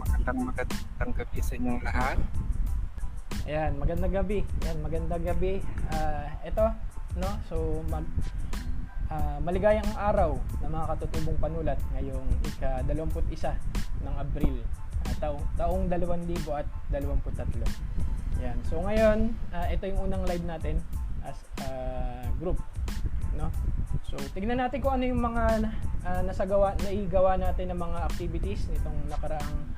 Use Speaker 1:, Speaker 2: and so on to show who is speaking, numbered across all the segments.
Speaker 1: magandang gabi sa inyong lahat.
Speaker 2: Ayan, magandang gabi. Ayan, magandang gabi. Ito, no? So, maligayang araw ng mga katutubong panulat ngayong ika-21 ng Abril, taong 2023. Ayan. So, ngayon, ito yung unang live natin as group, no? So, tignan natin kung ano yung mga naigawa natin ng mga activities nitong nakaraang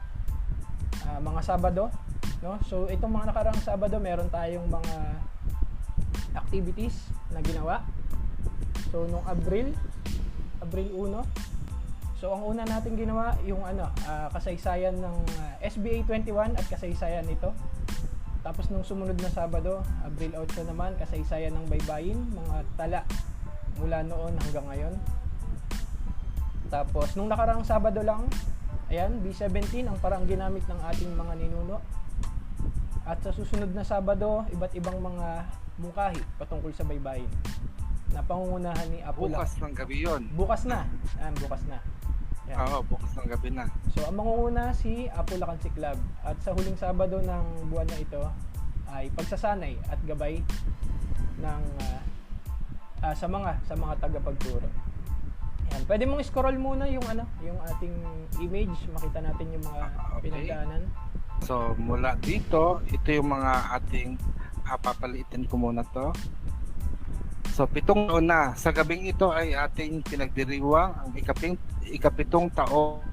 Speaker 2: mga Sabado, no? So itong mga nakaraang Sabado meron tayong mga activities na ginawa. So nung Abril 1. So ang una natin ginawa yung kasaysayan ng SBA 21 at kasaysayan nito. Tapos nung sumunod na Sabado, Abril 8 naman, kasaysayan ng baybayin, mga tala mula noon hanggang ngayon. Tapos nung nakaraang Sabado lang, ayan, B17 ang parang ginamit ng ating mga ninuno. At sa susunod na Sabado, iba't ibang mga mungkahi patungkol sa baybayin na pangungunahan ni Apo.
Speaker 1: Bukas ng gabi yun.
Speaker 2: Bukas na. Bukas na. Yan.
Speaker 1: Oo, bukas ng gabi na.
Speaker 2: So ang mangunguna si Apo Lacansi Club. At sa huling Sabado ng buwan na ito ay pagsasanay at gabay ng sa mga tagapagturo. Yan. Pwede mong scroll muna yung ating image, makita natin yung mga pinagdaanan.
Speaker 1: So mula dito, ito yung mga ating papaliitin ko muna to. So 7 taon na. Sa gabing ito ay ating pinagdiriwang ang ikapitong taon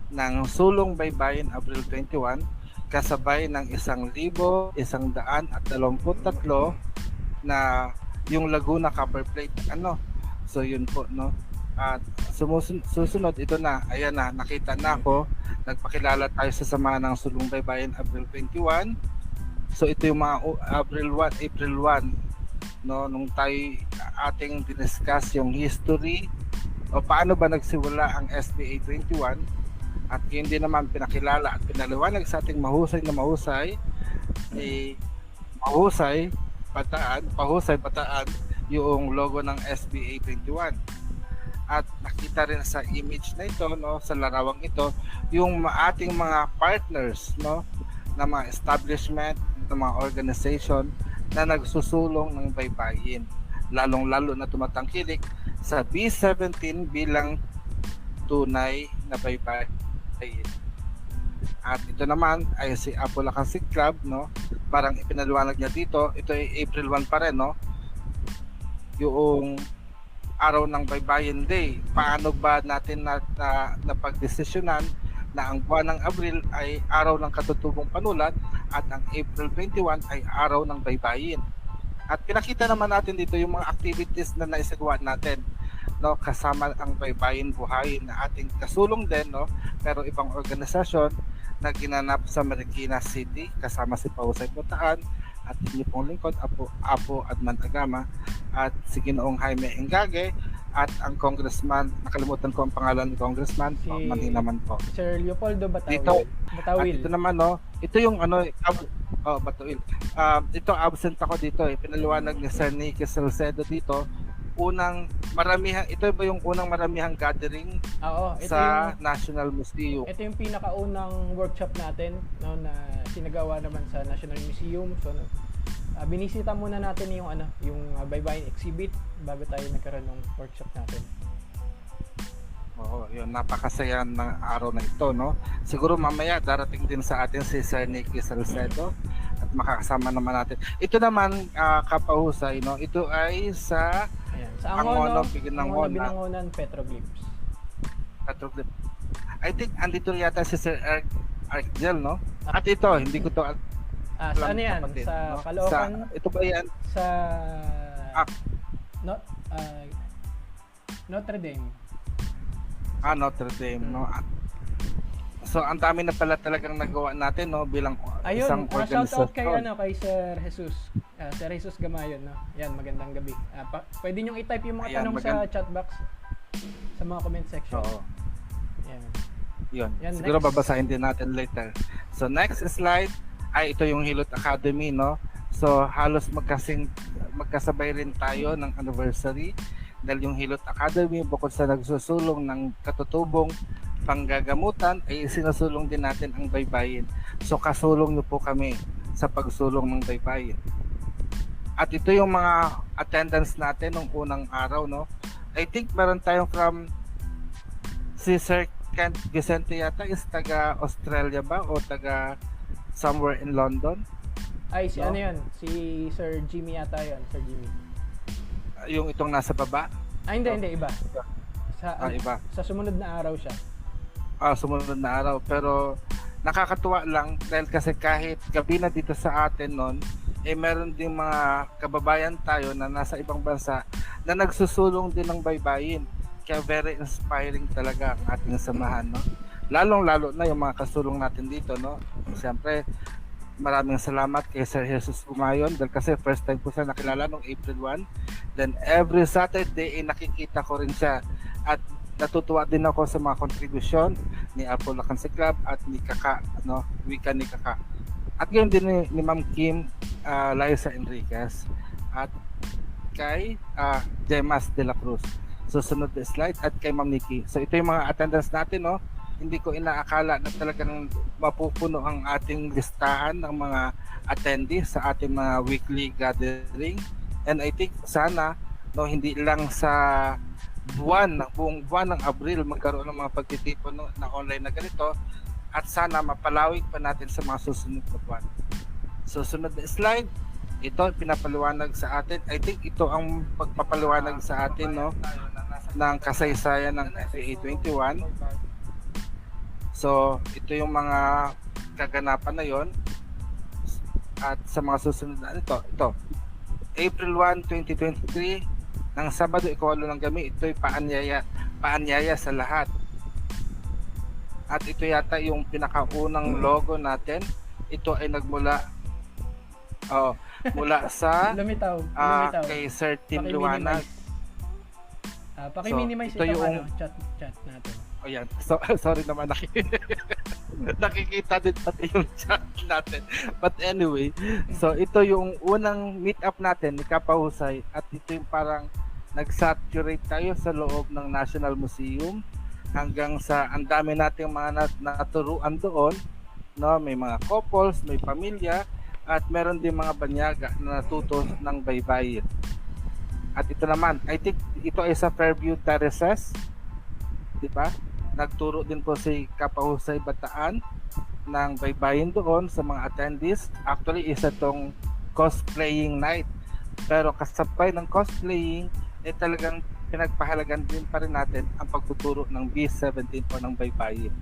Speaker 1: ng Sulong Baybayin Abril 21 kasabay ng 1,123 na yung Laguna Copper Plate So yun po, no. At susunod ito na, ayan na, nakita na ako, nagpakilala tayo sa samahan ng Sulong Baybayin Abril 21. So ito yung mga April 1, no, nung tayo ating diniscuss yung history o paano ba nagsimula ang SBA 21 at yun din naman pinakilala at pinaliwanag sa ating mahusay pataan yung logo ng SBA 21. At nakita rin sa image na ito, no, sa larawang ito, yung ating mga partners, no, na mga establishment, na mga organization na nagsusulong ng baybayin, lalong-lalo na tumatangkilik sa B17 bilang tunay na baybayin. At ito naman ay si Apo Lacansi Club, no, parang ipinaliwanag niya dito, ito ay April 1 pa rin, no, yung araw ng Baybayin Day. Paano ba natin napagdesisyonan na ang buwan ng Abril ay araw ng katutubong panulat at ang April 21 ay araw ng baybayin. At pinakita naman natin dito yung mga activities na naisagawa natin, no, kasama ang Baybayin Buhayin na ating kasulong din, no, pero ibang organisasyon na ginanap sa Marikina City kasama si Pausay Bataan at inyo pong lingkod Apo Adman Agama at si Ginoong Jaime Engage at ang congressman, nakalimutan ko ang pangalan ni congressman,
Speaker 2: si
Speaker 1: mali naman po,
Speaker 2: Sir Leopoldo Batawil.
Speaker 1: At ito naman, no, ito yung Batawil. Ito absent ako dito, pinaliwanag ni Sir Nicky Salcedo dito. Ito ba yung unang maramihang gathering sa National Museum?
Speaker 2: Ito yung pinakaunang workshop natin, no, na sinagawa naman sa National Museum. So binisita muna natin yung baybayin exhibit bago tayo nagkaroon ng workshop natin.
Speaker 1: Oo, yun, napakasaya ng araw na ito, no. Siguro mamaya darating din sa atin si Sir Nicky Salcedo at makakasama naman natin. Ito naman kapahusay, no. Ito ay sa
Speaker 2: Angono, Binangonan, Petroglyphs.
Speaker 1: I think andito yata si Sir Arcgel, no? At ito, hindi ko to
Speaker 2: saan yan? Kapatid, sa no? Caloocan?
Speaker 1: Ito ba yan?
Speaker 2: Sa Notre Dame.
Speaker 1: Notre Dame, no? So, ang dami na pala talagang nagawa natin, no, bilang isang organisasyon.
Speaker 2: Shout out kay Sir Jesus. Sir Jesus Gamayon, no. Yan, magandang gabi. Pwede niyo i-type yung mga tanong sa chat box sa mga comment section.
Speaker 1: Oo.
Speaker 2: Yan.
Speaker 1: Yan, siguro next, babasahin din natin later. So, next slide ay ito yung Hilot Academy, no. So, halos magkasabay rin tayo ng anniversary dahil yung Hilot Academy bukod sa nagsusulong ng katutubong panggagamutan, ay sinusulong din natin ang baybayin. So kasulong niyo po kami sa pagsulong ng baybayin. At ito yung mga attendance natin nung unang araw, no? I think meron tayong from si Sir Kent Vicente yata is taga Australia ba o taga somewhere in London?
Speaker 2: Ay, si
Speaker 1: No?
Speaker 2: ano yun? Si Sir Jimmy yata yun. Sir Jimmy.
Speaker 1: Yung itong nasa baba?
Speaker 2: Hindi,
Speaker 1: No?
Speaker 2: hindi. Iba. Sa,
Speaker 1: Iba.
Speaker 2: sa sumunod na araw siya.
Speaker 1: Sumunod na araw. Pero nakakatuwa lang dahil kasi kahit gabi na dito sa atin noon, meron ding mga kababayan tayo na nasa ibang bansa na nagsusulong din ng baybayin. Kaya very inspiring talaga ang ating samahan, no? Lalong-lalo na yung mga kasulong natin dito, no? Siyempre, maraming salamat kay Sir Jesus Umayon dahil kasi first time ko siya nakilala noong April 1. Then every Saturday nakikita ko rin siya at natutuwa din ako sa mga kontribusyon ni Apollo Cancer Club at ni Kaka, no? Wika ni Kaka. At ngayon din ni Ma'am Kim Liza Enriquez at kay Jemas de la Cruz. Susunod na slide at kay Ma'am Nikki. So ito yung mga attendance natin, no? Hindi ko inaakala na talagang mapupuno ang ating listahan ng mga attendees sa ating mga weekly gathering. And I think sana, no, hindi lang sa buong buwan ng Abril magkaroon ng mga pagtitipon, no, na online na ganito, at sana mapalawig pa natin sa mga susunod na buwan. Susunod na slide, ito pinapaliwanag sa atin. I think ito ang pagpapaliwanag sa atin, no, ng kasaysayan ng FAA 21. So ito yung mga kaganapan na yon. At sa mga susunod na ito April 1, 2023 ng Sabado, ika-8 ng gabi, ito'y paanyaya sa lahat. At ito yata yung pinakaunang logo natin. Ito ay nagmula mula sa
Speaker 2: Lumitaw.
Speaker 1: kay Sir Tim Luwanag.
Speaker 2: Paki-minimize
Speaker 1: So, ito
Speaker 2: itong
Speaker 1: yung-
Speaker 2: chat natin.
Speaker 1: O yan. So, sorry naman, nakikita din pati yung chat natin. But anyway, so ito yung unang meet up natin ni Kapahusay at ito yung parang nag-saturate tayo sa loob ng National Museum hanggang sa ang dami nating mga naturuan doon, no? May mga couples, may pamilya at meron din mga banyaga na natuto ng baybayin. At ito naman, I think ito ay sa Fairview Terraces, di ba? Nagturo din po si Kapahusay Bataan ng baybayin doon sa mga attendees. Actually, isa tong cosplaying night. Pero kasabay ng cosplaying, talagang pinagpahalagan din pa rin natin ang pagtuturo ng B-17 po ng baybayin.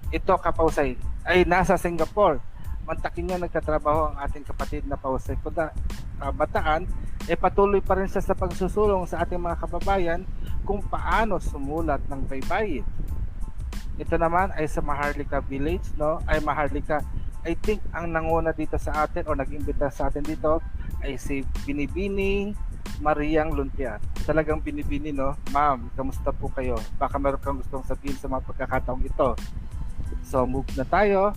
Speaker 1: Ito, Kapahusay, ay nasa Singapore. Mantakin niya nagtatrabaho ang ating kapatid na Pahusay Bataan, patuloy pa rin siya sa pagsusulong sa ating mga kababayan kung paano sumulat ng baybayin. Ito naman ay sa Maharlika Village, no? Ay Maharlika, I think ang nanguna dito sa atin o nag-imbita sa atin dito ay si Binibining Mariang Luntia. Talagang binibini, no? Ma'am, kamusta po kayo? Baka meron kang gustong sabihin sa mga pagkakataong ito. So, move na tayo.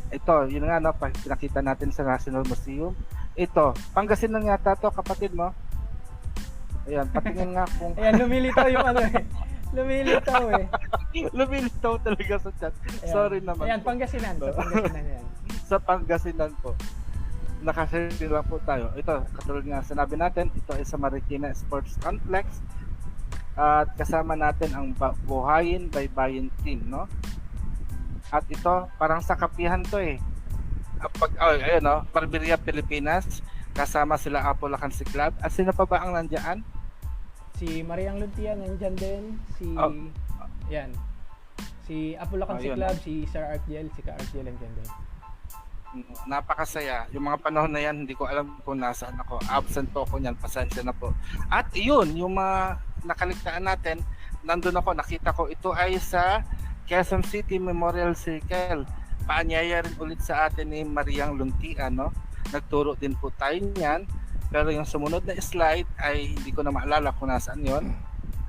Speaker 1: Ito, yun nga, no? Pinakita natin sa National Museum. Ito, Pangasinan yata to, kapatid mo. Ayan, patingin nga kung...
Speaker 2: Ayan, lumilitaw yung ano eh. Lumilitaw eh.
Speaker 1: Lumilitaw talaga sa chat.
Speaker 2: Ayan.
Speaker 1: Sorry naman
Speaker 2: Ayan,
Speaker 1: po.
Speaker 2: Pangasinan. Sa Pangasinan yan.
Speaker 1: Sa Pangasinan po. Nakashare lang po tayo. Ito, katulad nga sinabi natin, ito ay sa Marikina Sports Complex. At kasama natin ang Buhayin Baybayin Team, no? At ito, parang sa kapihan to eh. Ayun, no? Barberia Pilipinas. Kasama sila Apollo Cancer Club. At sino pa ba ang nandiyan?
Speaker 2: Si Mariang Luntia nandyan din. Si... Yan. Si Apollo Cancer
Speaker 1: Yun.
Speaker 2: Club, si Sir Artjel, si Ka Artjel nandyan din.
Speaker 1: Napakasaya. Yung mga panahon na yan, hindi ko alam kung nasaan ako. Absent po ako niyan. Pasensya na po. At yun, yung mga nakaligtaan natin, nandun ako, nakita ko, ito ay sa Quezon City Memorial Circle. Paanyaya rin ulit sa atin ni Mariang Luntia, no? Nagturo din po tayo niyan. Pero yung sumunod na slide ay hindi ko na maalala kung nasaan yon.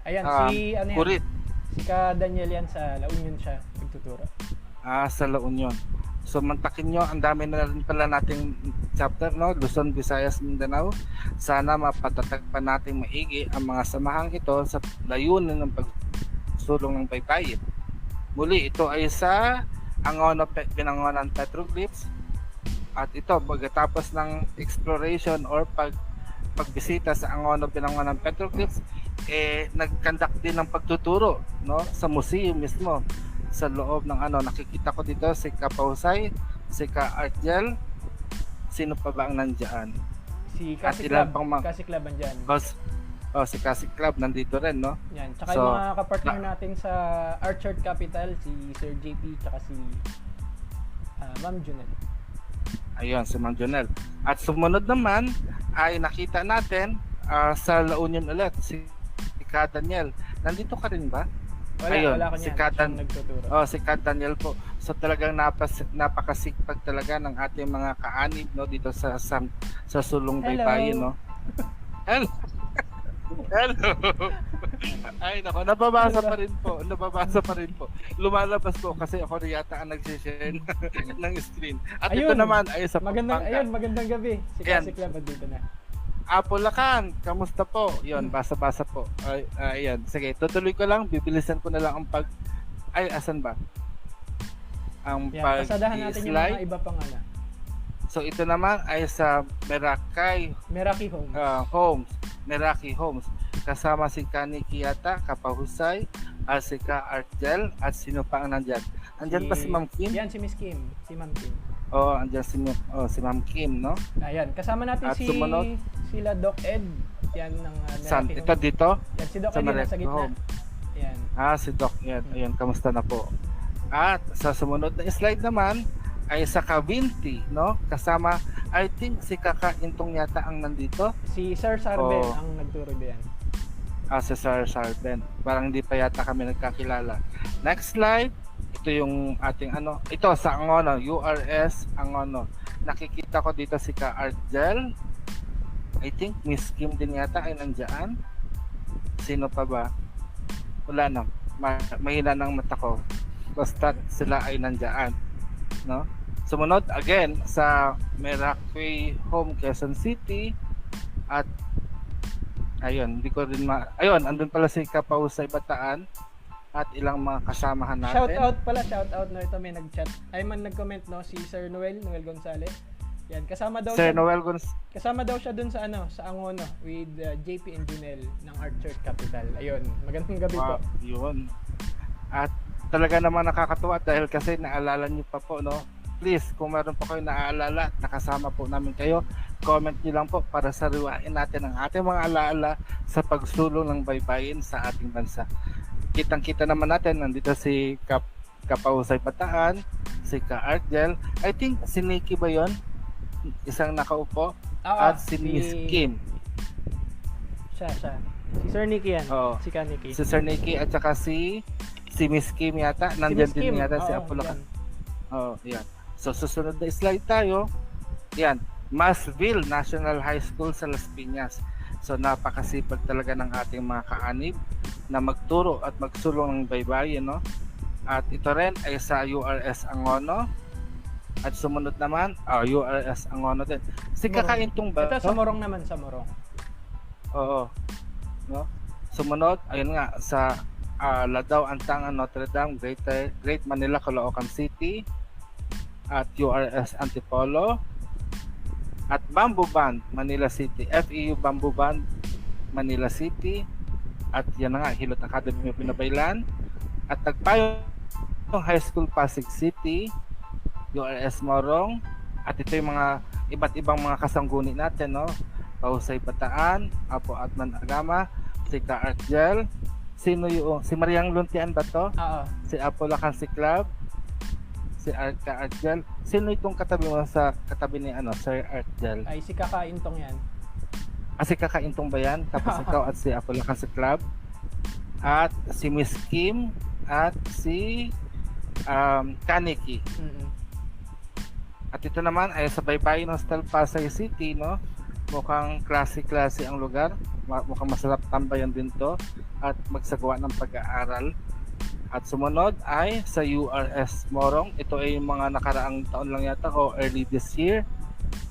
Speaker 2: Ayan, si ano yan?
Speaker 1: Kurit.
Speaker 2: Si Ka Daniel yan sa La Union siya nagtuturo.
Speaker 1: Sa La Union. So mantakin nyo, ang dami na rin pala nating chapter, no? Luzon, Visayas, Mindanao. Sana mapatatag pa natin maigi ang mga samahang ito sa layunin ng pagsulong ng baybayin. Muli, ito ay sa Angono Binangonan Petroglyphs. At ito, pagkatapos ng exploration or pagbisita sa Angono Binangonan Petroglyphs, nag-conduct din ng pagtuturo, no, sa museum mismo. Sa loob ng nakikita ko dito si Kapahusay, si Ka Artgel, sino pa ba ang nandiyan?
Speaker 2: Si
Speaker 1: At
Speaker 2: Kasi
Speaker 1: ilan
Speaker 2: Club,
Speaker 1: pang
Speaker 2: Kasi Club andyan.
Speaker 1: si Kasi Club nandito rin, no?
Speaker 2: Yan. Tsaka
Speaker 1: So,
Speaker 2: yung mga kapartner natin sa Archer Capital, si Sir JP, tsaka si Ma'am Junel.
Speaker 1: Ayun, si Mang Jonel. At sumunod naman ay nakita natin sa La Union ulit si Ka Daniel. Nandito ka rin ba? Ayun,
Speaker 2: Wala ko
Speaker 1: si
Speaker 2: niyan.
Speaker 1: Katan.
Speaker 2: Siyang nagtuturo.
Speaker 1: Si Ka Daniel po. So talagang napakasikpag talaga ng ating mga kaanib, no, dito sa sulong
Speaker 2: Hello.
Speaker 1: baybayin, no. Hello. Hello. Ay nako, nababasa pa rin po. Lumalabas po kasi ako rin yata ang nag-share ng screen. At ito
Speaker 2: Ayun.
Speaker 1: naman ay sa Pampanga.
Speaker 2: Magandang gabi. Si
Speaker 1: Ayan.
Speaker 2: Kasi Club andito na.
Speaker 1: Apolacan, kamusta po? Yun, basa-basa po. Ayan, sige, tutuloy ko lang, bibilisan ko na lang ang asan ba? Ang
Speaker 2: Yan, pasadahan natin yung mga
Speaker 1: slide.
Speaker 2: iba pang
Speaker 1: So ito naman ay sa
Speaker 2: Meraki Home.
Speaker 1: Meraki Homes. Kasama si Kaniki yata, Kapahusay, si Ka Artgel, at sino pa ang nandyan? Andyan ba si Ma'am Kim?
Speaker 2: Yan, si Miss Kim. Si Ma'am Kim.
Speaker 1: Andyan si Ma'am Kim, no?
Speaker 2: Ayan, kasama natin
Speaker 1: At sumunod,
Speaker 2: sila Doc Ed. Yan ng
Speaker 1: San,
Speaker 2: Meraki
Speaker 1: ito
Speaker 2: Home.
Speaker 1: dito?
Speaker 2: Yan, si Doc
Speaker 1: sa
Speaker 2: Ed yun
Speaker 1: Meraki
Speaker 2: nasa gitna.
Speaker 1: Home.
Speaker 2: Yan.
Speaker 1: Si Doc yan. Ayun, kamusta na po? At sa sumunod na slide naman ay sa Cavinti, no? Kasama, I think si Kaka Intong yata ang nandito.
Speaker 2: Si Sir Sarben ang nagturo diyan.
Speaker 1: Si Sir Sarben. Parang hindi pa yata kami nagkakilala. Next slide. Ito yung ating ito sa Angono, URS Angono. Nakikita ko dito si Ka Artgel. I think Miss Kim din yata ay nandiyan. Sino pa ba? Wala na. Mahina ng mata ko. Basta sila ay nandiyan, no? Sumunod again sa Meraki Home, Quezon City. At ayun, hindi ko rin ayun, andun pala si Kapahusay Bataan at ilang mga kasamahan natin.
Speaker 2: Shout out no, ito may nag-chat. Nag-comment no si Sir Noel Gonzales. Yan, kasama daw siya dun sa sa Angono with JP and Junel ng Archer Capital. Ayun, magandang gabi po.
Speaker 1: Yun. At talaga naman nakakatuwa dahil kasi naalala niyo pa po, no? Please, kung meron pa kayo naaalala, nakasama po namin kayo, comment niyo lang po para sariwain natin ang ating mga alaala sa pagsulong ng baybayin sa ating bansa. Kitang-kita naman natin, nandito si Kapahusay Bataan, si Ka Artgel, I think si Nikki ba yun? Isang nakaupo, at si Miss Kim.
Speaker 2: Siya. Si Sir Nicky yan. Si Ka Nicky.
Speaker 1: Si Sir Nicky at saka si Miss Kim yata. Nandiyan din yata si Apolacan. Yan. So susunod na slide tayo. Yan, Masville National High School sa Las Piñas. So napakasipag talaga ng ating mga kaanib na magturo at magsulong ng baybayin, no? At ito rin ay sa URS Angono. At sumunod naman, URS Angono din. Si Kakaintong ba?
Speaker 2: Ito sa Morong naman, sa Morong.
Speaker 1: Oo. No? Sumunod, ayun nga, sa Ladao Antangan Notre Dame, Great Manila, Caloocan City. At URS Antipolo. At Bamboo Band, Manila City. FEU Bamboo Band, Manila City. At yan na nga, Hilot Academy of Pinabaylan. At Tagpayong High School, Pasig City. URS Morong. At ito yung mga iba't ibang mga kasangguni natin, no? Kahusay Bataan, Apo Atman Agama, si Ka Artgel. Sino yung si Mariang Luntian ba to? Si Apolacan Club, si Ka Artgel. Sino itong katabi mo sa katabi ni Sir Artgel?
Speaker 2: Ay si Kakaintong yan.
Speaker 1: Si Kakaintong ba yan? Tapos ikaw at si Apolacan Club. At si Miss Kim at si Kaniki. At ito naman ay sa Baybayin Hostel, Pasay City, no? Mukhang klase-klase ang lugar. Mukhang masarap tambayan din to at magsagawa ng pag-aaral. At sumunod ay sa URS Morong. Ito ay yung mga nakaraang taon lang yata o early this year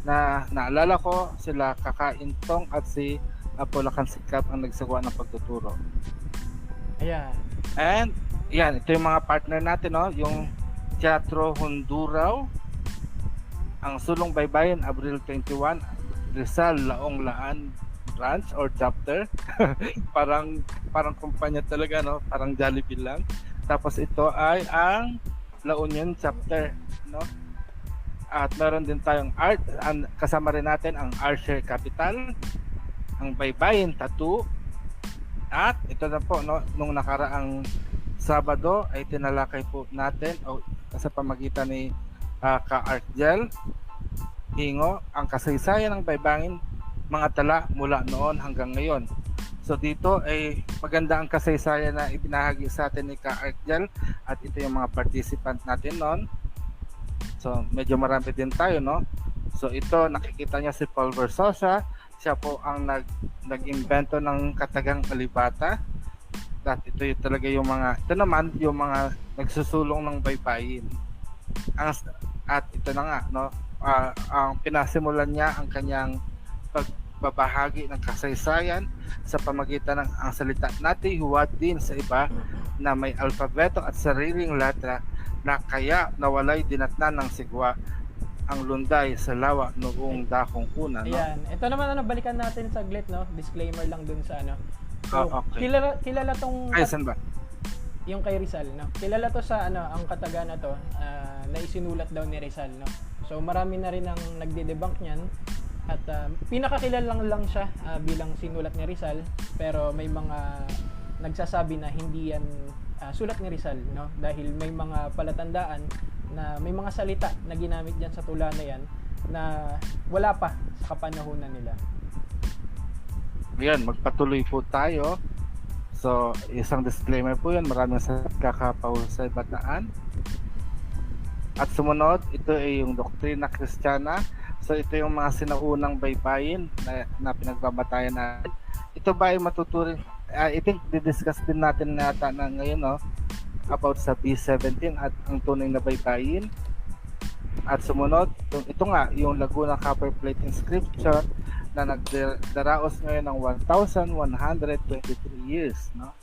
Speaker 1: na naalala ko sila Kakaintong at si Apolacan Club ang nagsagawa ng pagtuturo.
Speaker 2: Ayan.
Speaker 1: And yan, ito yung mga partner natin, no? Yung Teatro Hondurao, ang Sulong Baybayin, Abril 21, Rizal, Laong Laan branch or chapter. parang parang kumpanya talaga, no? Parang Jollibee lang. Tapos ito ay ang La Union chapter, no? At meron din tayong art, kasama rin natin ang Archer Capital, ang Baybayin Tattoo, at ito na po, no, nung nakaraang Sabado ay tinalakay po natin o sa pamagitan ni Ka Artgel Hingo ang kasaysayan ng Baybayin, mga tala mula noon hanggang ngayon. So dito ay maganda ang kasaysayan na ibinahagi sa atin ni Ka Artgel at ito yung mga participant natin noon. So medyo marami din tayo, no? So ito nakikita niya si Paul Versosa, siya po ang nag-invento ng katagang alibata. At ito yung talaga yung mga, ito naman yung mga nagsusulong ng baybayin. At ito na nga, no? Ang pinasimulan niya ang kanyang pagbabahagi ng kasaysayan sa pamagitan ng ang salita natin huwad din sa iba na may alfabeto at sariling letra na kaya nawalay dinatnan ng sigwa ang lunday sa lawa noong dakong una, no?
Speaker 2: Ayan. Ito naman balikan natin saglit, no? Disclaimer lang dun sa ano. So,
Speaker 1: okay.
Speaker 2: kilala tong
Speaker 1: Ay, saan ba?
Speaker 2: yung kay Rizal, no? Kilala to sa ano, ang kataga na to, na isinulat daw ni Rizal, no? So marami na rin ang nagde-debunk niyan at pinakakilala lang siya bilang sinulat ni Rizal, pero may mga nagsasabi na hindi yan sulat ni Rizal, no? Dahil may mga palatandaan na may mga salita na ginamit diyan sa tula na yan na wala pa sa kapanahunan nila.
Speaker 1: Yan, magpatuloy po tayo. So, isang disclaimer po yan. Maraming sa kakapahusay bataan. At sumunod, ito ay yung doktrina Kristiyana. So, ito yung mga sinaunang baybayin na pinagbabatayan natin. Ito ba ay matuturing? I think didiscuss din natin nata na ngayon, no? About sa B17 at ang tunay na baybayin. At sumunod, ito nga, yung Laguna Copper Plate Inscription na nagdaraos ngayon ng 1,123 years, no?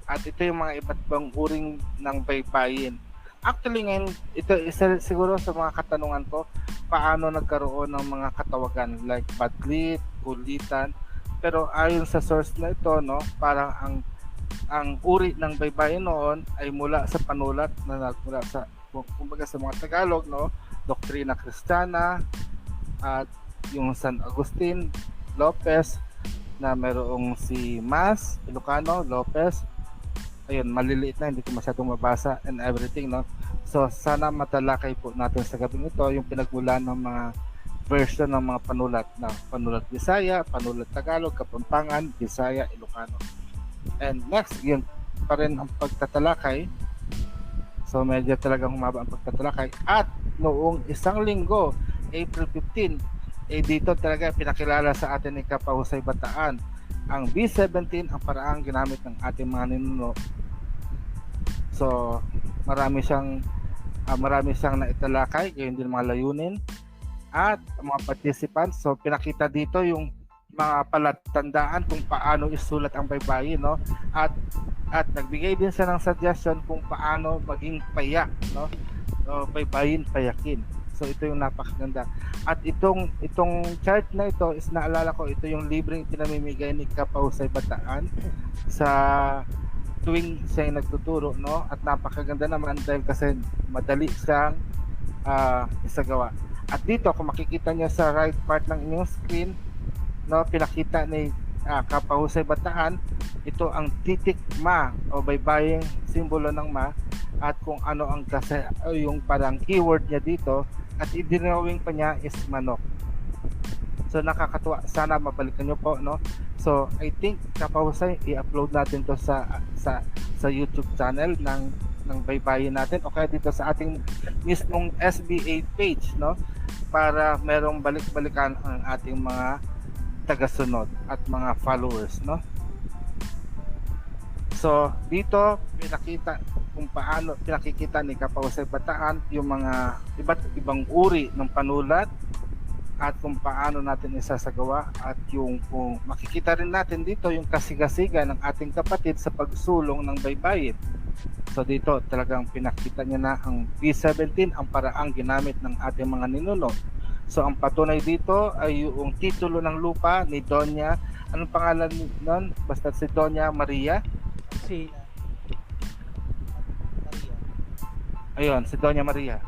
Speaker 1: At ito yung mga iba't ibang uring ng baybayin. Actually ngayon, ito isa siguro sa mga katanungan ko, paano nagkaroon ng mga katawagan like Badlit, Kulitan. Pero ayon sa source na ito, no, parang ang uri ng baybayin noon ay mula sa panulat na nagmula sa, kumbaga sa mga Tagalog, no, Doktrina Kristiyana at yung San Agustin Lopez na mayroong si Mas Ilocano Lopez. Ayun, maliliit na, hindi ko masyadong mabasa and everything, no. So sana matalakay po natin sa gabing ito yung pinagmulan ng mga version ng mga panulat na panulat Bisaya, panulat Tagalog, Kapampangan, Bisaya, Ilocano. And next, yun pa rin ang pagtatalakay. So medyo talagang humaba ang pagtatalakay. At noong isang linggo, April 15, dito talaga pinakilala sa atin ni Kapahusay Bataan ang B17, ang paraang ginamit ng ating mga ninuno. So marami siyang naitalakay, gayon din mga layunin at mga participants. So pinakita dito yung mga palatandaan kung paano isulat ang baybayin, no? At nagbigay din siya ng suggestion kung paano maging payak, no? So, baybayin payakin. So ito yung napakaganda. At itong chart na ito is naalala ko, ito yung libreng pinamimigay ni Kapahusay Bataan sa tuwing siya yung nagtuturo, no? At napakaganda naman dahil kasi madali siyang isagawa. At dito kung makikita niyo sa right part ng inyong screen, no, pinakita ni Kapahusay Bataan ito ang titik ma o baybaying simbolo ng ma at kung ano ang kasi yung parang keyword niya dito at idinrawing pa niya is manok. So nakakatuwa, sana mabalikan niyo po, no. So I think Kapahusay i-upload natin to sa YouTube channel ng baybayin natin o kaya dito sa ating mismong SBA page, no, para merong balik-balikan ang ating mga tagasunod at mga followers, no. So dito pinakita kung paano pinakikita ni Kapahusay Bataan yung mga iba't ibang uri ng panulat at kung paano natin isasagawa at yung kung makikita rin natin dito yung kasigasiga ng ating kapatid sa pagsulong ng baybayin. So dito talagang pinakita niya na ang P17 ang paraang ginamit ng ating mga ninuno. So ang patunay dito ay yung titulo ng lupa ni Doña, anong pangalan nun? Basta si Doña Maria.
Speaker 2: Si
Speaker 1: Ayun, si Doña Maria,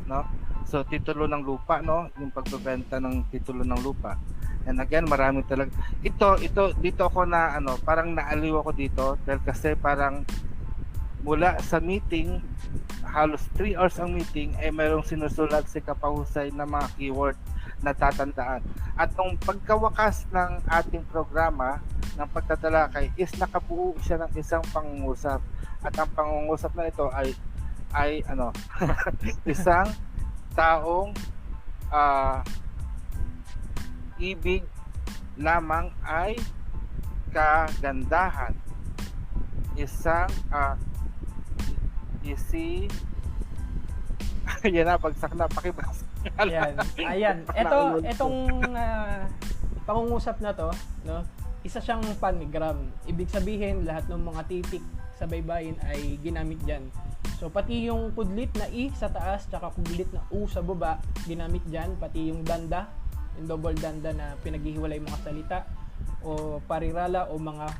Speaker 1: no? So titulo ng lupa, no? Yung pagbebenta ng titulo ng lupa. And again, marami talaga. Ito dito ako na parang naaliw ako dito dahil kasi parang mula sa meeting, halos 3 hours ang meeting, mayroong sinusulat si Kapahusay na mga keyword na tatandaan. At nung pagkawakas ng ating programa ng pagtatalakay is nakabuo siya ng isang pangungusap. At ang pangungusap na ito ay isang taong ibig lamang ay kagandahan. Isang yan na, bagsak na, pakibasa.
Speaker 2: Ayan. Itong pangungusap na to, no? Isa siyang pangram. Ibig sabihin, lahat ng mga titik sa baybayin ay ginamit diyan. So pati yung kudlit na I sa taas tsaka kudlit na U sa baba ginamit diyan, pati yung danda, yung double danda na pinaghihiwalay mga salita o parirala o mga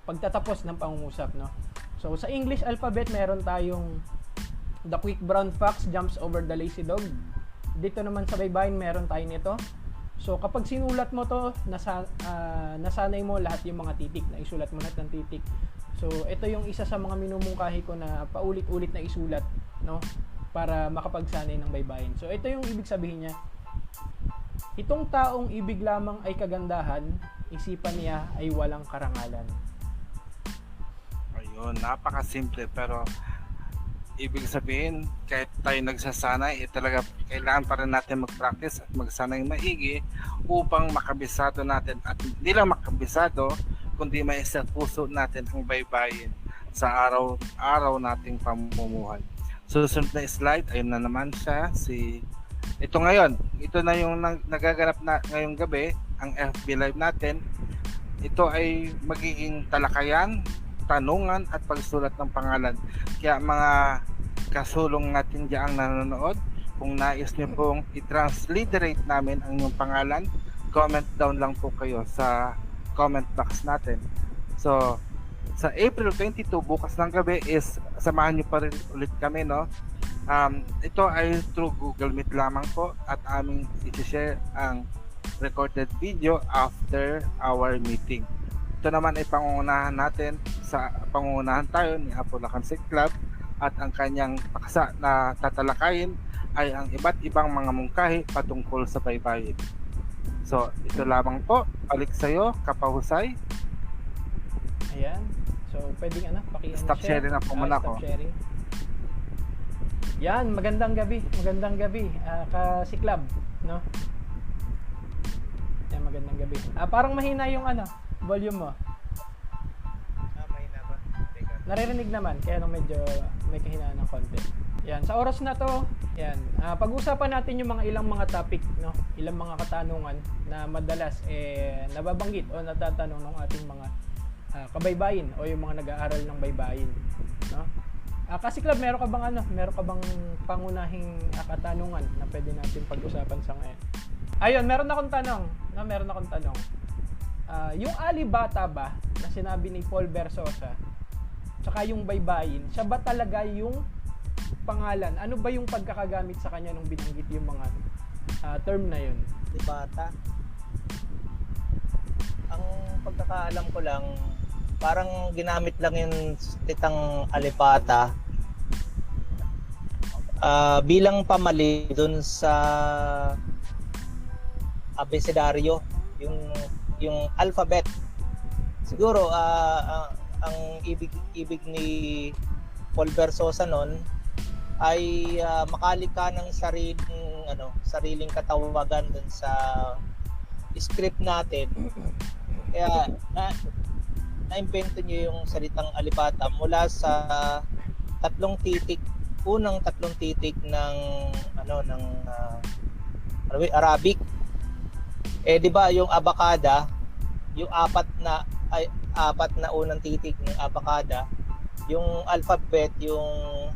Speaker 2: pagtatapos ng pangungusap, no? So sa English alphabet meron tayong the quick brown fox jumps over the lazy dog. Dito naman sa baybayin meron tayo nito. So kapag sinulat mo to, nasanay mo lahat yung mga titik, na isulat mo lahat ng titik. So ito yung isa sa mga minumungkahi ko na paulit-ulit na isulat, no, para makapagsanay ng baybayin. So ito yung ibig sabihin niya. Itong taong ibig lamang ay kagandahan, isipan niya ay walang karangalan.
Speaker 1: Ayun, napakasimple pero ibig sabihin kahit tayo nagsasanay talaga kailangan pa rin natin mag-practice at magsanay maigi upang makabisado natin at hindi lang makabisado kundi may sa puso natin ang baybayin sa araw-araw nating pamumuhay. Susunod na slide, ayun na naman siya, ito na yung nagaganap na ngayong gabi, ang FB Live natin. Ito ay magiging talakayan, tanungan at pagsulat ng pangalan. Kaya mga kasulong natin diyan nanonood, kung nais niyo pong i-transliterate namin ang inyong pangalan, comment down lang po kayo sa comment box natin. So sa April 22 bukas ng gabi is samahan niyo pa rin ulit kami, no? Ito ay through Google Meet lamang po at aming i-share ang recorded video after our meeting. Ito naman ay pangungunahan tayo ni Apulacan Sikh Club at ang kanyang paksa na tatalakayin ay ang iba't ibang mga mungkahi patungkol sa baybayin. So, ito lamang po. Balik sa'yo, Kapahusay.
Speaker 2: Ayan. So, pwedeng
Speaker 1: stop sharing na po muna ko.
Speaker 2: Sharing. Yan, magandang gabi. Ka-Siklab, no? Yan, magandang gabi. Parang mahina yung volume mo.
Speaker 3: Mahina ba? Teka.
Speaker 2: Naririnig naman, kaya medyo may kahinaan ng konti. Yan, sa oras na to, yan, pag-usapan natin yung ilang mga topic, no? Ilang mga katanungan na madalas nababanggit o natatanong ng ating mga kabaybayin o yung mga nag-aaral ng baybayin, no? Kasi Club, meron ka bang pangunahing katanungan na pwede natin pag-usapan sa ngayon? Ayun, meron akong tanong. Yung alibata ba na sinabi ni Paul Versosa, tsaka yung baybayin, siya ba talaga yung pangalan? Ano ba yung pagkakagamit sa kanya nung binanggit yung mga term na yun?
Speaker 3: Alibata. Ang pagkakaalam ko lang, parang ginamit lang yung titang alipata bilang pamali dun sa abecedaryo, yung alphabet. Siguro ang ibig ni Paul Versosa nun ay makalika ng sariling katawagan dun sa script natin. Kaya na-invento niya yung salitang alipata mula sa unang tatlong titik ng Arabic Eh, di ba yung abacada, yung apat na unang titik ng abacada, yung alphabet, yung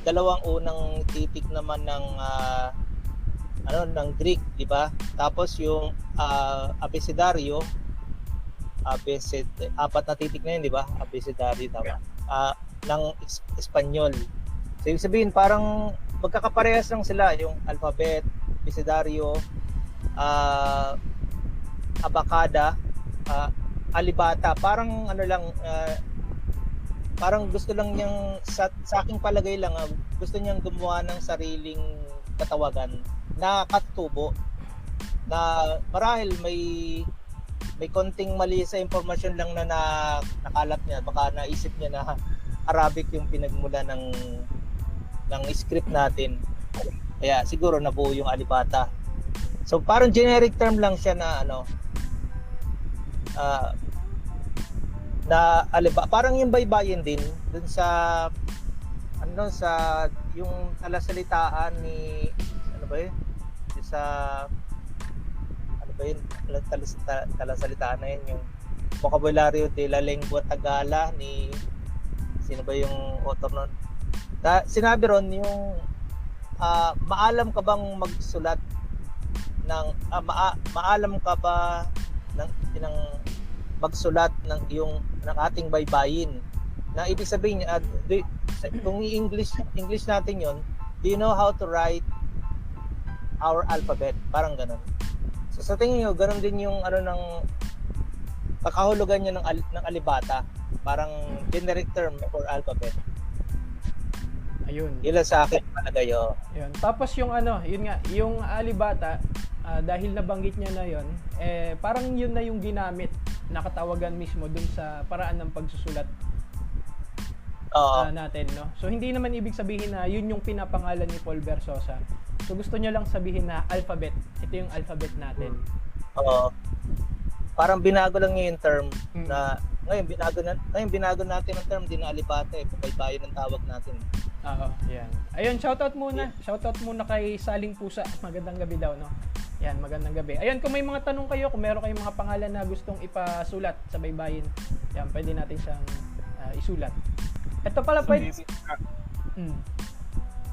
Speaker 3: dalawang unang titik naman ng ng Greek, di ba? Tapos yung abecedaryo, apat na titik na yun, di ba? Abecedaryo, tama. Ng Espanyol. So, ibig sabihin, parang magkakaparehas lang sila, yung alphabet, abecedaryo, abacada, alibata, parang ano lang, parang gusto lang niyang sa aking palagay lang, gusto niyang gumawa ng sariling katawagan na katubo na marahil may konting mali sa impormasyon lang na nakalap niya, baka naisip niya na Arabic yung pinagmula ng script natin, kaya siguro nabuo yung alibata. So parang generic term lang siya na parang yung baybayin din dun sa sa yung talasalitaan ni sa talasalitaan na yun, yung vocabulario de la lengua Tagala ni sino ba yung author nun? Sinabi ron yung maalam ka bang magsulat ng maalam ka ba ng magsulat ng ating baybayin, na ibig sabihin kung English natin yon, do you know how to write our alphabet, parang ganun. So sa tingin niyo ganun din yung ng pagkahulugan niya ng alibata, parang generic term for alphabet.
Speaker 2: Ayun.
Speaker 3: Yun lang sa akin palagay.
Speaker 2: Yun. Tapos yung yun nga, yung alibata, dahil nabanggit niya na yun, parang yun na yung ginamit na katawagan mismo dun sa paraan ng pagsusulat natin, no? So hindi naman ibig sabihin na yun yung pinapangalan ni Paul Versosa. So gusto niya lang sabihin na alphabet. Ito yung alphabet natin.
Speaker 3: Parang binago lang niya yung term na ngayon binago natin ang term, din na alibata, baybayin ang tawag natin.
Speaker 2: Oo, yan. Ayun, shoutout muna. Shoutout muna kay Saling Pusa. Magandang gabi daw, no? Yan, magandang gabi. Ayun, kung may mga tanong kayo, kung meron kayong mga pangalan na gustong ipasulat sa baybayin, yan, pwede natin siyang isulat. Ito pala, pwede.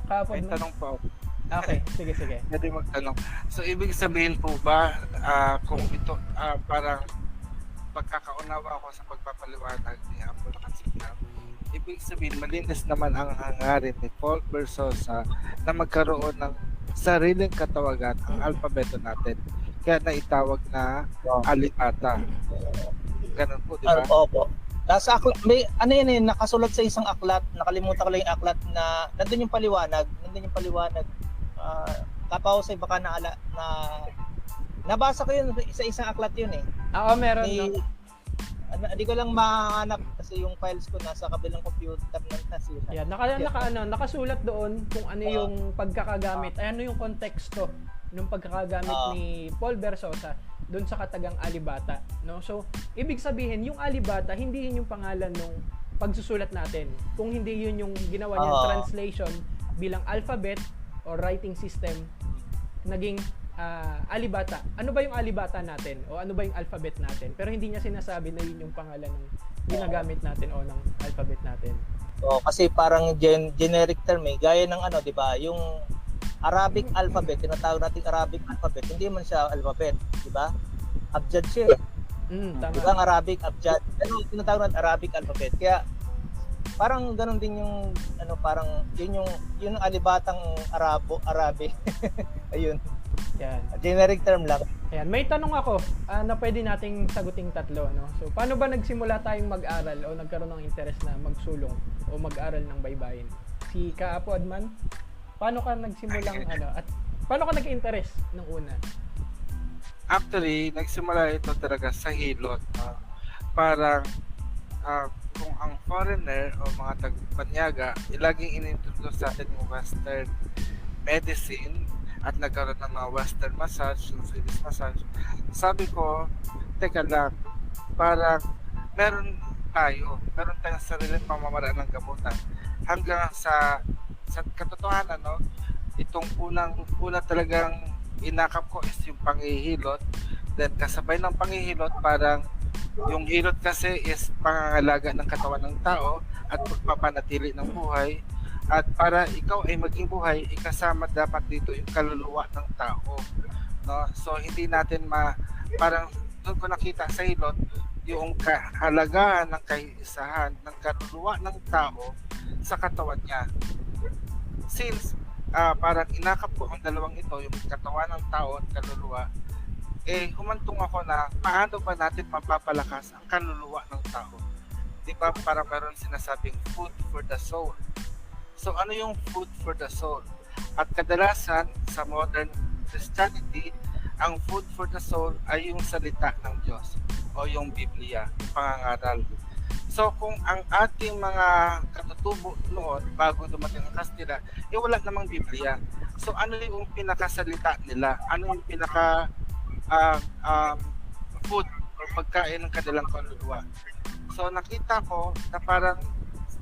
Speaker 2: Kapod
Speaker 1: May
Speaker 2: mo.
Speaker 1: tanong po.
Speaker 2: Okay, sige.
Speaker 1: Pwede magtanong. So, ibig sabihin po ba, kung ito, parang pagkakaunawa ako sa pagpapaliwanag ni Apollo Katsina, ibig sabihin, malinis naman ang hangarin ni Paul Versosa na magkaroon ng sariling katawagan ang alpabeto natin. Kaya naitawag na alibata. Ganun po, di ba?
Speaker 3: Opo. Nasa aklat, may nakasulat sa isang aklat, nakalimutan ko lang yung aklat na nandun yung paliwanag. Kapahusay baka nabasa ko yun sa isang aklat yun eh.
Speaker 2: Oo, meron. No?
Speaker 3: Hindi ko lang mahanap kasi yung files ko nasa kabilang computer ng nasira.
Speaker 2: Yeah, nakasulat doon kung ano yung pagkakagamit, ano yung konteksto ng pagkakagamit ni Paul Versosa doon sa katagang alibata, no? So, ibig sabihin, yung alibata hindi yun yung pangalan ng pagsusulat natin. Kung hindi yun yung ginawa niyang translation bilang alphabet or writing system, naging alibata. Ano ba yung alibata natin? O ano ba yung alphabet natin? Pero hindi niya sinasabi na yun yung pangalan ng ginagamit natin o ng alphabet natin.
Speaker 3: Kasi parang generic term gaya ng di ba? Yung Arabic alphabet, tinatawag natin Arabic alphabet, hindi man siya alphabet, di ba? Abjad siya.
Speaker 2: Tama.
Speaker 3: Di ba ang Arabic abjad? Ano tinatawag natin Arabic alphabet? Kaya parang ganun din yung parang yun yung alibatang Arabic. Ayun.
Speaker 2: Yan.
Speaker 3: Generic term lang.
Speaker 2: Ayan, may tanong ako na pwede nating saguting tatlo, no? So, paano ba nagsimula tayong mag-aral o nagkaroon ng interest na magsulong o mag-aral ng baybayin? Si Kaapo Adman, paano ka nagsimulang at paano ka nag-interest ng una?
Speaker 1: Actually, nagsimula ito talaga sa hilot. Parang kung ang foreigner o mga tagpanyaga, laging inintroduce sa atin yung Western medicine at nagkaroon ng mga Western massage, yung Swedish massage. Sabi ko, teka lang, parang meron tayong sariling pamamaraan ng gamutan. Hanggang sa katotohanan, itong una talagang inakap ko is yung panghihilot. Then kasabay ng panghihilot, parang yung hilot kasi is pangangalaga ng katawan ng tao at pagpapanatili ng buhay. At para ikaw ay maging buhay, ikasama dapat dito yung kaluluwa ng tao. No? So hindi natin parang doon ko nakita sa hilot yung kahalagahan ng kaisahan ng kaluluwa ng tao sa katawan niya. Since parang inakap ko ang dalawang ito, yung katawan ng tao at kaluluwa, humantong ako na paano ba natin mapapalakas ang kaluluwa ng tao? Di ba parang meron sinasabing food for the soul. So ano yung food for the soul? At kadalasan sa modern Christianity, ang food for the soul ay yung salita ng Diyos o yung Biblia, yung pangangaral. So kung ang ating mga katutubo noon bago dumating ang Kastila, wala namang Biblia. So ano yung pinakasalita nila? Ano yung pinaka food or pagkain ng kanilang kaluluwa? So nakita ko na parang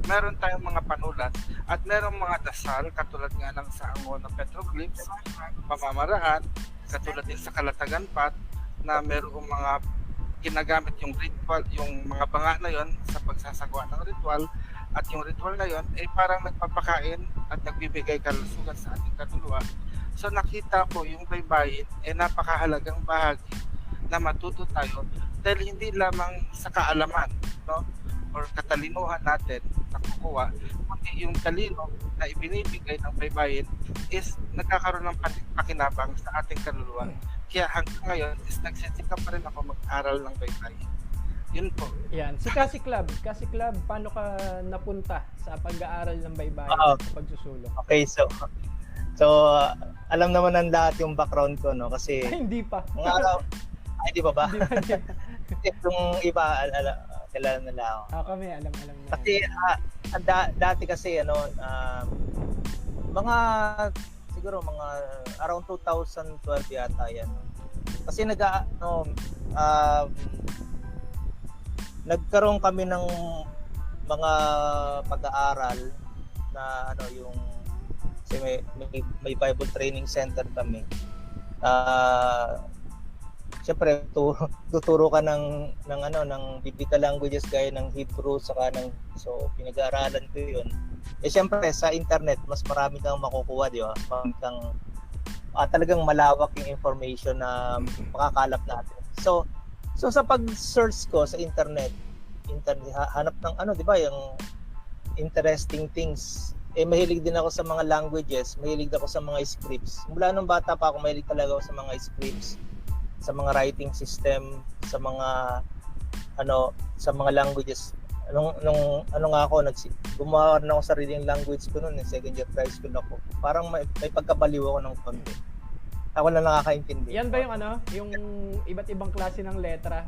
Speaker 1: meron tayong mga panulat at merong mga dasal katulad nga ng sa angon ng petroglyphs, pamamaraan, katulad din sa Kalatagan Pat na merong mga ginagamit yung ritual, yung mga banga na yon sa pagsasagawa ng ritual, at yung ritual na yon ay parang nagpapakain at nagbibigay kalusugan sa ating kaluluwa. So nakita ko yung baybayin ay napakahalagang bahagi na matuto tayo dahil hindi lamang sa kaalaman, no, or katalinuhan natin na kukuha, kundi yung talino na ibinibigay ng baybayin is nagkakaroon ng pakinabang sa ating kaluluwa. Kaya hanggang ngayon is nagsisikap pa rin ako mag-aral ng baybayin. Yun po.
Speaker 2: Yan. Si Kasi Club, paano ka napunta sa pag-aaral ng baybayin sa pagsusulong?
Speaker 3: Okay, so alam naman ng lahat yung background ko, no, kasi
Speaker 2: Ay, hindi pa.
Speaker 3: mga araw, di ba ba?
Speaker 2: Hindi pa.
Speaker 3: Yung iba, kilala nila ako.
Speaker 2: Kami, alam na.
Speaker 3: Kasi dati kasi mga siguro mga around 2012 yata yan. Kasi nagkaroon kami ng mga pag-aaral na yung kasi may Bible Training Center kami. Siyempre tuturo ka ng biblical languages gaya ng Hebrew saka so pinag-aaralan ko 'yun. Siyempre sa internet mas marami kang makukuha, di ba? Marami kang talagang malawak yung information na makakalap natin. So sa pag-search ko sa internet hanap ng di ba, yung interesting things. Mahilig din ako sa mga languages, mahilig ako sa mga scripts. Mula nung bata pa ako, mahilig talaga ako sa mga scripts, sa mga writing system, sa mga sa mga languages. Gumawa na ako sariling language ko noon, second year high school ako. Parang may pagkabaliw ako ng konti. Ako na nakakaintindi.
Speaker 2: Yan ba yung iba't ibang klase ng letra?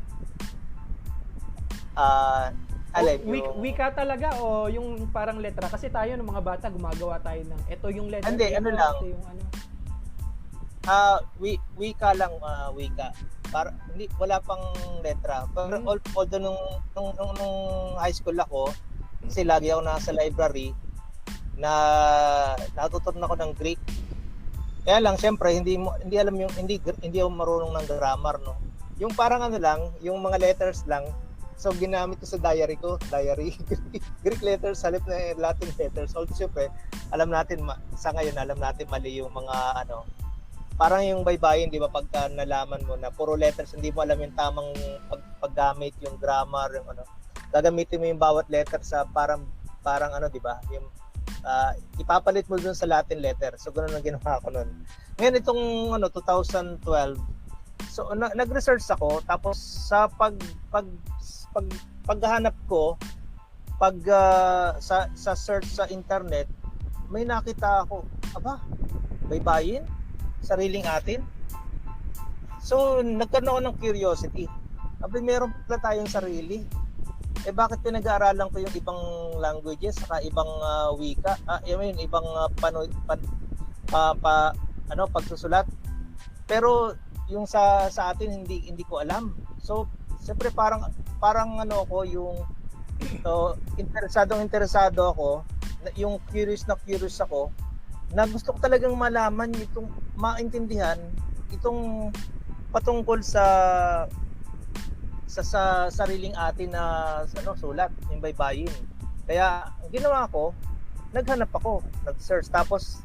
Speaker 2: Wika talaga o yung parang letra? Kasi tayo ng mga bata gumagawa tayo ng ito yung letra.
Speaker 3: Hindi,
Speaker 2: lang.
Speaker 3: Wika lang, wika. Hindi, wala pang letra. Pero although nung high school ako, kasi lagi ako nasa library na natutunan ako ng Greek. Kaya lang syempre hindi ako marunong ng grammar, no. Yung parang lang, yung mga letters lang. So ginamit ko sa diary Greek letters halip na Latin letters. Although syempre alam natin mali yung mga parang yung baybayin, di ba, pagka nalaman mo na puro letters, hindi mo alam yung tamang paggamit, yung grammar, yung gagamitin mo yung bawat letter sa parang di ba, yung ipapalit mo dun sa Latin letter. So ganoon ang ginawa ko noon. Ngayon itong 2012, so nag-research ako, tapos sa paghahanap ko, sa search sa internet, may nakita ako, baybayin, sariling atin. So nagkaroon ako ng curiosity. Meron pala tayong sarili. Bakit pinag-aaralan ko yung ibang languages saka ibang wika? Ibang pagsusulat. Pero yung sa atin hindi ko alam. So siyempre parang ako yung interesado ako, yung curious ako, na gusto ko talagang malaman itong maintindihan itong patungkol sa sariling atin na sulat, yung baybayin. Kaya ang ginawa ko, naghanap ako, nag-search, tapos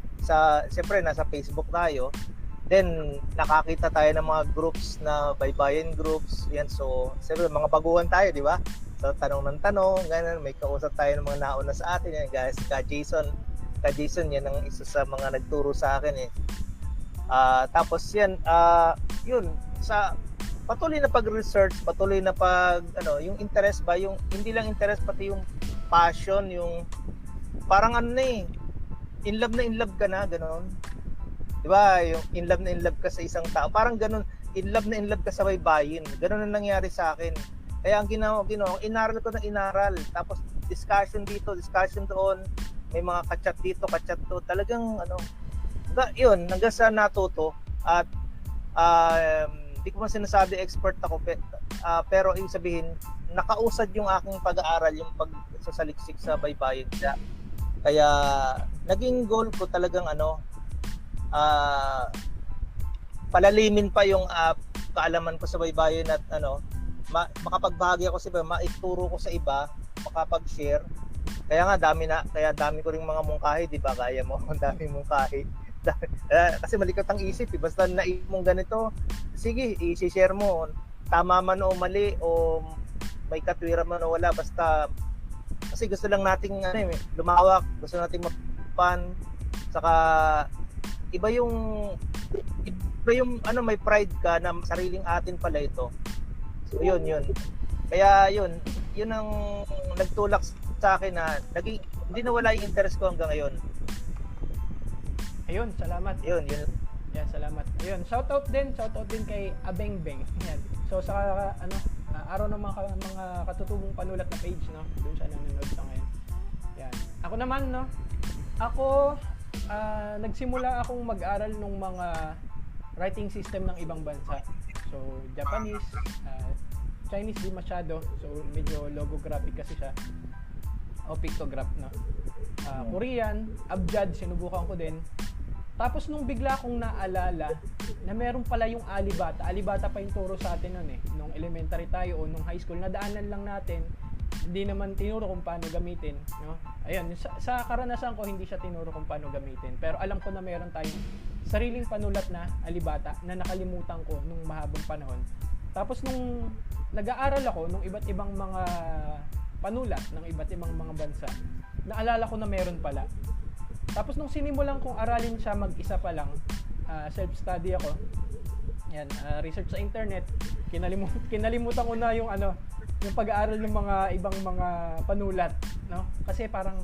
Speaker 3: siyempre nasa Facebook tayo, then nakakita tayo ng mga groups na baybayin groups, yan. So siyempre mga baguhan tayo, di ba? So tanong ng tanong, ganun, may kausap tayo ng mga nauna sa atin, yan guys, ka Jason, yan ang isa sa mga nagturo sa akin eh. Tapos yan, yun, sa patuloy na pag-research, patuloy na yung interest ba, yung hindi lang interest, pati yung passion, yung parang in love ka na, gano'n. Di ba? Yung in love ka sa isang tao, parang gano'n, in love ka sa baybayin. Gano'n ang nangyari sa akin. Kaya ang ginawa, inaral ko ng inaral, tapos discussion dito, discussion doon, may mga kachat dito, kachat to, talagang yun, hanggang sa natuto. At di ko man sinasabi expert ako, pero ibig sabihin nakausad yung aking pag-aaral, yung pagsasaliksik sa baybayin. Kaya naging goal ko talagang palalimin pa yung kaalaman ko sa baybayin at makapagbahagi ako sa iba, maituro ko sa iba, makapag-share. Kaya dami ko ring mga mungkahi, di ba? Kaya mo, ang dami mungkahi. Kasi malikot ang isip, basta naisip mong ganito, sige, i-share mo, tama man o mali o may katwiran man o wala, basta kasi gusto lang nating lumawak, gusto nating mapan, saka iba yung may pride ka na sariling atin pala ito. So yun. Kaya yun ang nagtulak sa akin na hindi nawala yung interest ko hanggang ngayon.
Speaker 2: Ayun, salamat.
Speaker 3: Yun.
Speaker 2: Yeah, salamat. Ayun, shoutout din kay Abengbeng. Yan. So sa araw ng mga katutubong panulat na page, no. Doon siya nanonood sa ngayon. Yan. Ako naman, no. Nagsimula akong mag-aral ng mga writing system ng ibang bansa. So Japanese, Chinese di masyado. So medyo logographic kasi siya. O pictograph, no. Korean, Abjad, sinubukan ko din. Tapos nung bigla kong naalala na meron pala yung Alibata. Alibata pa yung turo sa atin noon eh. Nung elementary tayo o nung high school, nadaanan lang natin. Hindi naman tinuro kung paano gamitin, no? Ayun, sa karanasan ko hindi siya tinuro kung paano gamitin. Pero alam ko na meron tayong sariling panulat na Alibata na nakalimutan ko nung mahabang panahon. Tapos nung nag-aaral ako nung iba't ibang mga panulat ng iba't ibang mga bansa, naalala ko na meron pala. Tapos nung sinimulan kong aralin siya mag-isa pa lang, self-study ako. Yan, research sa internet, kinalimutan ko na yung pag-aaral ng mga ibang mga panulat, no? Kasi parang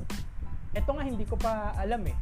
Speaker 2: eto nga hindi ko pa alam eh.